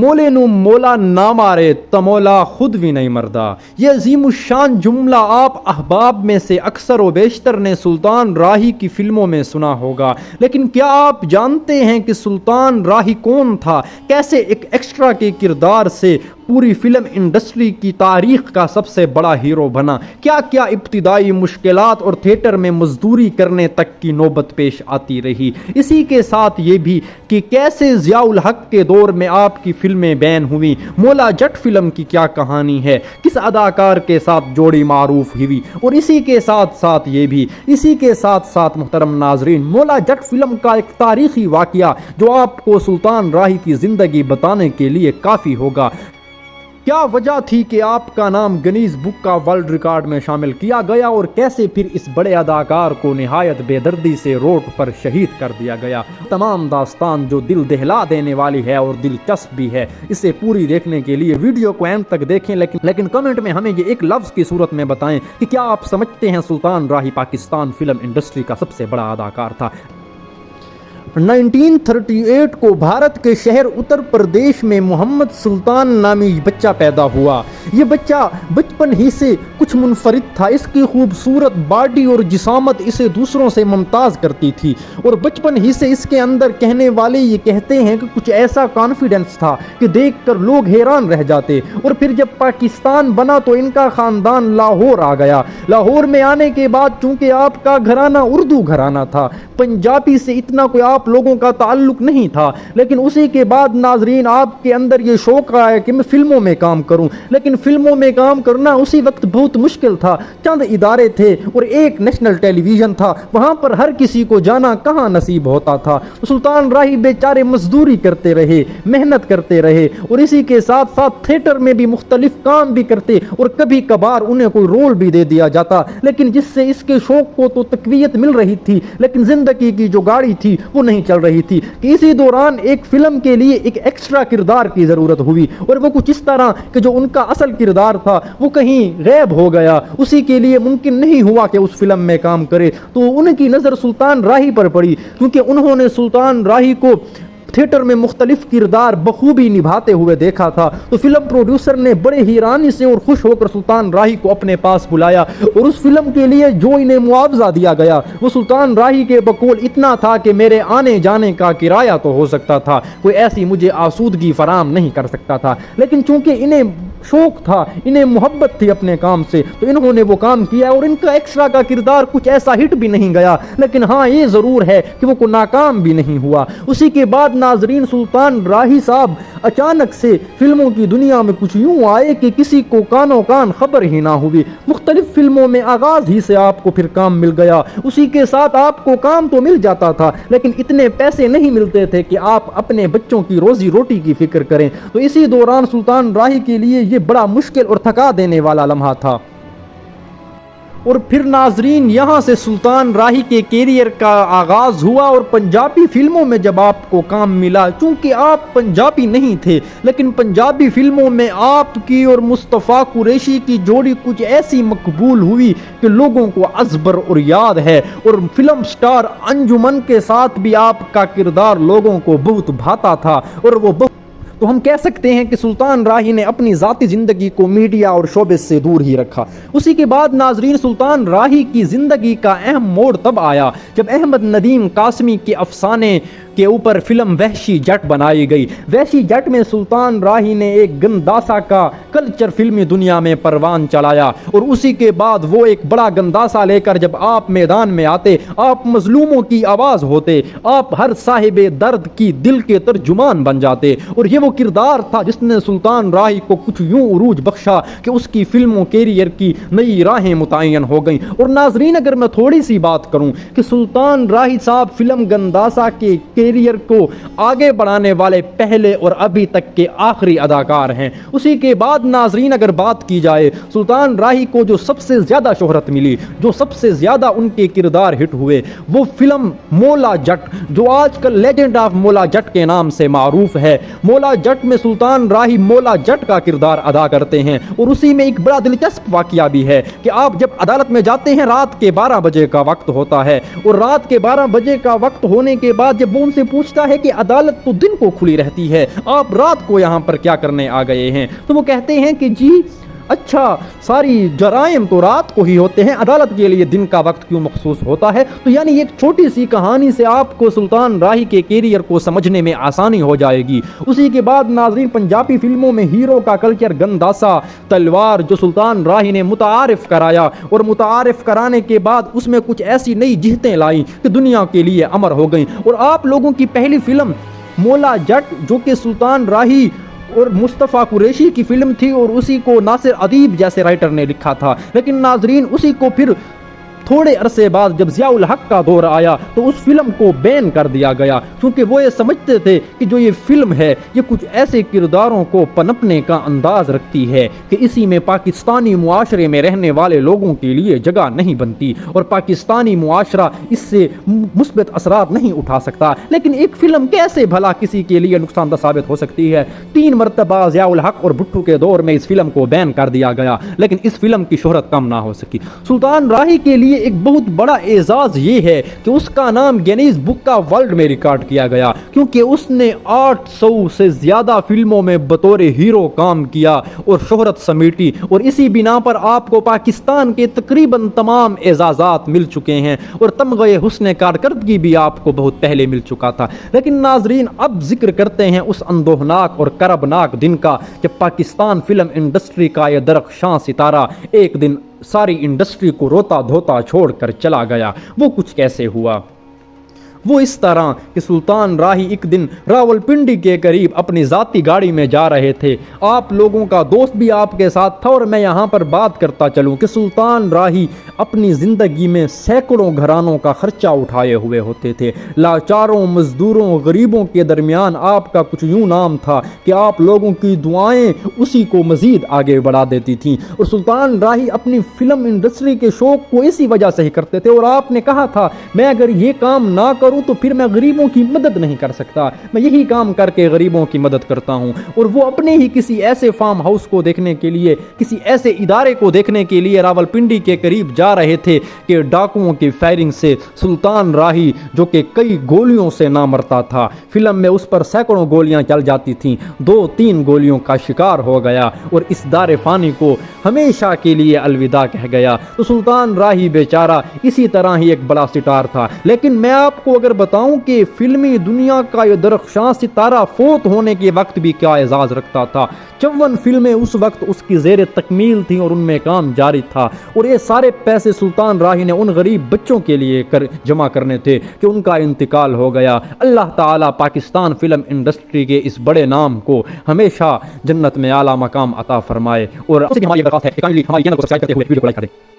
مولے نو مولا نہ مارے تو مولا خود بھی نہیں مردا۔ یہ عظیم الشان جملہ آپ احباب میں سے اکثر و بیشتر نے سلطان راہی کی فلموں میں سنا ہوگا، لیکن کیا آپ جانتے ہیں کہ سلطان راہی کون تھا؟ کیسے ایک ایکسٹرا کے کردار سے پوری فلم انڈسٹری کی تاریخ کا سب سے بڑا ہیرو بنا؟ کیا کیا ابتدائی مشکلات اور تھیٹر میں مزدوری کرنے تک کی نوبت پیش آتی رہی؟ اسی کے ساتھ یہ بھی کہ کیسے ضیاء الحق کے دور میں آپ کی فلمیں بین ہوئیں، مولا جٹ فلم کی کیا کہانی ہے، کس اداکار کے ساتھ جوڑی معروف ہوئی، اور اسی کے ساتھ محترم ناظرین، مولا جٹ فلم کا ایک تاریخی واقعہ جو آپ کو سلطان راہی کی زندگی بتانے کے لیے کافی ہوگا۔ کیا وجہ تھی کہ آپ کا نام گنیز بک کا ورلڈ ریکارڈ میں شامل کیا گیا، اور کیسے پھر اس بڑے اداکار کو نہایت بے دردی سے روڈ پر شہید کر دیا گیا؟ تمام داستان جو دل دہلا دینے والی ہے اور دلچسپ بھی ہے، اسے پوری دیکھنے کے لیے ویڈیو کو اینڈ تک دیکھیں، لیکن کمنٹ میں ہمیں یہ ایک لفظ کی صورت میں بتائیں کہ کیا آپ سمجھتے ہیں سلطان راہی پاکستان فلم انڈسٹری کا سب سے بڑا اداکار تھا؟ 1938 کو بھارت کے شہر اتر پردیش میں محمد سلطان نامی بچہ پیدا ہوا۔ یہ بچہ بچپن ہی سے کچھ منفرد تھا، اس کی خوبصورت باڈی اور جسامت اسے دوسروں سے ممتاز کرتی تھی، اور بچپن ہی سے اس کے اندر کہنے والے یہ کہتے ہیں کہ کچھ ایسا کانفیڈنس تھا کہ دیکھ کر لوگ حیران رہ جاتے۔ اور پھر جب پاکستان بنا تو ان کا خاندان لاہور آ گیا۔ لاہور میں آنے کے بعد چونکہ آپ کا گھرانہ اردو گھرانہ تھا، پنجابی سے اتنا کوئی آپ لوگوں کا تعلق نہیں تھا، لیکن اسی کے بعد ناظرین آپ کے اندر یہ شوق آیا کہ میں فلموں میں کام کروں، لیکن فلموں میں کام کرنا اسی وقت بہت مشکل تھا۔ چند ادارے تھے اور ایک نیشنل ٹیلی ویژن تھا، وہاں پر ہر کسی کو جانا کہاں نصیب ہوتا تھا۔ سلطان راہی بیچارے مزدوری کرتے رہے، محنت کرتے رہے، اور اسی کے ساتھ ساتھ تھیٹر میں بھی مختلف کام بھی کرتے، اور کبھی کبھار انہیں کوئی رول بھی دے دیا جاتا، لیکن جس سے اس کے شوق کو تو تقویت مل رہی تھی، لیکن زندگی کی جو گاڑی تھی وہ نہیں چل رہی تھی کہ اسی دوران ایک فلم کے لیے ایک ایکسٹرا کردار کی ضرورت ہوئی، اور وہ کچھ اس طرح کہ جو ان کا اصل کردار تھا وہ کہیں غائب ہو گیا، اسی کے لیے ممکن نہیں ہوا کہ اس فلم میں کام کرے۔ تو ان کی نظر سلطان راہی پر پڑی، کیونکہ انہوں نے سلطان راہی کو تھیٹر میں مختلف کردار بخوبی نبھاتے ہوئے دیکھا تھا، تو فلم پروڈیوسر نے بڑے حیرانی سے اور خوش ہو کر سلطان راہی کو اپنے پاس بلایا، اور اس فلم کے لیے جو انہیں معاوضہ دیا گیا وہ سلطان راہی کے بقول اتنا تھا کہ میرے آنے جانے کا کرایہ تو ہو سکتا تھا، کوئی ایسی مجھے آسودگی فراہم نہیں کر سکتا تھا، لیکن چونکہ انہیں شوق تھا، انہیں محبت تھی اپنے کام سے، تو انہوں نے وہ کام کیا، اور ان کا ایکسٹرا کا کردار کچھ ایسا ہٹ بھی نہیں گیا، لیکن ہاں یہ ضرور ہے کہ وہ ناکام بھی نہیں ہوا۔ اسی کے بعد ناظرین سلطان راہی صاحب اچانک سے فلموں کی دنیا میں کچھ یوں آئے کہ کسی کو کانوں کان خبر ہی نہ ہوئی۔ مختلف فلموں میں آغاز ہی سے آپ کو پھر کام مل گیا، اسی کے ساتھ آپ کو کام تو مل جاتا تھا، لیکن اتنے پیسے نہیں ملتے تھے کہ آپ اپنے بچوں کی روزی روٹی کی فکر کریں۔ تو اسی دوران سلطان راہی کے لیے یہ بڑا مشکل اور تھکا دینے والا لمحہ تھا۔ اور پھر ناظرین یہاں سے سلطان راہی کے کیریئر کا آغاز ہوا، اور پنجابی فلموں میں جب آپ کو کام ملا، چونکہ آپ پنجابی نہیں تھے، لیکن پنجابی فلموں میں آپ کی اور مصطفیٰ قریشی کی جوڑی کچھ ایسی مقبول ہوئی کہ لوگوں کو ازبر اور یاد ہے، اور فلم سٹار انجمن کے ساتھ بھی آپ کا کردار لوگوں کو بہت بھاتا تھا، اور وہ تو ہم کہہ سکتے ہیں کہ سلطان راہی نے اپنی ذاتی زندگی کو میڈیا اور شوبز سے دور ہی رکھا۔ اسی کے بعد ناظرین سلطان راہی کی زندگی کا اہم موڑ تب آیا جب احمد ندیم قاسمی کے افسانے کے اوپر فلم وحشی جٹ بنائی گئی۔ وحشی جٹ میں سلطان راہی نے ایک گنداسا کا کلچر فلمی دنیا میں پروان چلایا، اور اسی کے بعد وہ ایک بڑا گنداسا لے کر جب آپ میدان میں آتے، آپ مظلوموں کی آواز ہوتے، آپ ہر صاحب درد کی دل کے ترجمان بن جاتے، اور یہ وہ کردار تھا جس نے سلطان راہی کو کچھ یوں عروج بخشا کہ اس کی فلموں کیریئر کی نئی راہیں متعین ہو گئیں۔ اور ناظرین اگر میں تھوڑی سی بات کروں کہ سلطان راہی صاحب فلم گنداسا کے کیریئر کو آگے بڑھانے والے پہلے اور ابھی تک کے آخری اداکار ہیں۔ اسی کے بعد ناظرین اگر بات کی جائے سلطان راہی کو جو سب سے زیادہ شہرت ملی، جو سب سے زیادہ ان کے کردار ہٹ ہوئے، وہ فلم مولا جٹ، جو آج کل لیجنڈ آف مولا جٹ کے نام سے معروف ہے۔ مولا جٹ میں سلطان راہی مولا جٹ کا کردار ادا کرتے ہیں، اور اسی میں ایک بڑا دلچسپ واقعہ بھی ہے کہ آپ جب عدالت میں جاتے ہیں رات کے 12 بجے کا وقت ہوتا ہے، اور رات کے 12 بجے کا وقت ہونے کے بعد جب وہ ان سے پوچھتا ہے کہ عدالت تو دن کو کھلی رہتی ہے، آپ رات کو یہاں پر کیا کرنے آ گئے ہیں؟ تو وہ کہتے ہیں کہ جی اچھا، ساری جرائم تو رات کو ہی ہوتے ہیں، عدالت کے لیے دن کا وقت کیوں مخصوص ہوتا ہے؟ تو یعنی ایک چھوٹی سی کہانی سے آپ کو سلطان راہی کے کیریئر کو سمجھنے میں آسانی ہو جائے گی۔ اسی کے بعد ناظرین، پنجابی فلموں میں ہیرو کا کلچر گنداسا تلوار جو سلطان راہی نے متعارف کرایا، اور متعارف کرانے کے بعد اس میں کچھ ایسی نئی جہتیں لائیں کہ دنیا کے لیے امر ہو گئیں۔ اور آپ لوگوں کی پہلی فلم مولا جٹ جو کہ سلطان راہی اور مصطفیٰ قریشی کی فلم تھی، اور اسی کو ناصر ادیب جیسے رائٹر نے لکھا تھا، لیکن ناظرین اسی کو پھر تھوڑے عرصے بعد جب ضیاء الحق کا دور آیا تو اس فلم کو بین کر دیا گیا، کیونکہ وہ یہ سمجھتے تھے کہ جو یہ فلم ہے یہ کچھ ایسے کرداروں کو پنپنے کا انداز رکھتی ہے کہ اسی میں پاکستانی معاشرے میں رہنے والے لوگوں کے لیے جگہ نہیں بنتی، اور پاکستانی معاشرہ اس سے مثبت اثرات نہیں اٹھا سکتا۔ لیکن ایک فلم کیسے بھلا کسی کے لیے نقصان دہ ثابت ہو سکتی ہے؟ 3 مرتبہ ضیاء الحق اور بھٹو کے دور میں اس فلم کو بین کر دیا گیا، لیکن اس فلم کی شہرت کم نہ ہو سکی۔ سلطان راہی کے لیے ایک بہت بڑا اعزاز یہ ہے کہ اس کا نام گینیز بک آف ورلڈ میں ریکارڈ کیا گیا، کیونکہ اس نے 800 سے زیادہ فلموں میں بطور ہیرو کام کیا اور شہرت سمیٹی، اور اسی بنا پر آپ کو پاکستان کے تقریباً تمام اعزازات مل چکے ہیں، اور تمغہ حسن کارکردگی بھی آپ کو بہت پہلے مل چکا تھا۔ لیکن ناظرین اب ذکر کرتے ہیں اس اندوہناک اور کربناک دن کا جب پاکستان فلم انڈسٹری کا یہ درخشاں ستارہ ایک دن ساری انڈسٹری کو روتا دھوتا چھوڑ کر چلا گیا۔ وہ کچھ کیسے ہوا؟ وہ اس طرح کہ سلطان راہی ایک دن راولپنڈی کے قریب اپنی ذاتی گاڑی میں جا رہے تھے، آپ لوگوں کا دوست بھی آپ کے ساتھ تھا، اور میں یہاں پر بات کرتا چلوں کہ سلطان راہی اپنی زندگی میں سینکڑوں گھرانوں کا خرچہ اٹھائے ہوئے ہوتے تھے، لاچاروں، مزدوروں، غریبوں کے درمیان آپ کا کچھ یوں نام تھا کہ آپ لوگوں کی دعائیں اسی کو مزید آگے بڑھا دیتی تھیں، اور سلطان راہی اپنی فلم انڈسٹری کے شوق کو اسی وجہ سے ہی کرتے تھے، اور آپ نے کہا تھا میں اگر یہ کام نہ کروں تو پھر میں غریبوں کی مدد نہیں کر سکتا، میں یہی کام کر کے غریبوں کی مدد کرتا ہوں۔ اور وہ اپنے ہی کسی ایسے فارم ہاؤس کو دیکھنے کے لیے، کسی ایسے ادارے کو دیکھنے کے لیے راولپنڈی کے قریب جا رہے تھے کہ ڈاکوؤں کی فائرنگ سے سلطان راہی جو کہ کئی گولیوں سے نہ مرتا تھا، فلم میں اس پر سینکڑوں گولیاں چل جاتی تھیں، 2-3 گولیوں کا شکار ہو گیا اور اس دار فانی کو ہمیشہ کے لیے الوداع کہہ گیا۔ تو سلطان راہی بیچارہ اسی طرح ہی ایک بڑا سٹار تھا، لیکن میں آپ کو اگر بتاؤں کہ فلمی دنیا کا یہ درخشاں ستارہ فوت ہونے کے وقت بھی کیا اعزاز رکھتا تھا۔ 54 فلمیں اس وقت اس کی زیر تکمیل تھیں اور ان میں کام جاری تھا، اور یہ سارے پیسے سلطان راہی نے ان غریب بچوں کے لیے جمع کرنے تھے کہ ان کا انتقال ہو گیا۔ اللہ تعالیٰ پاکستان فلم انڈسٹری کے اس بڑے نام کو ہمیشہ جنت میں اعلیٰ مقام عطا فرمائے، اور ہماری درخواست ہے کہ ہماری چینل کو سبسکرائب کرتے ہوئے ویڈیو کو لائک کریں۔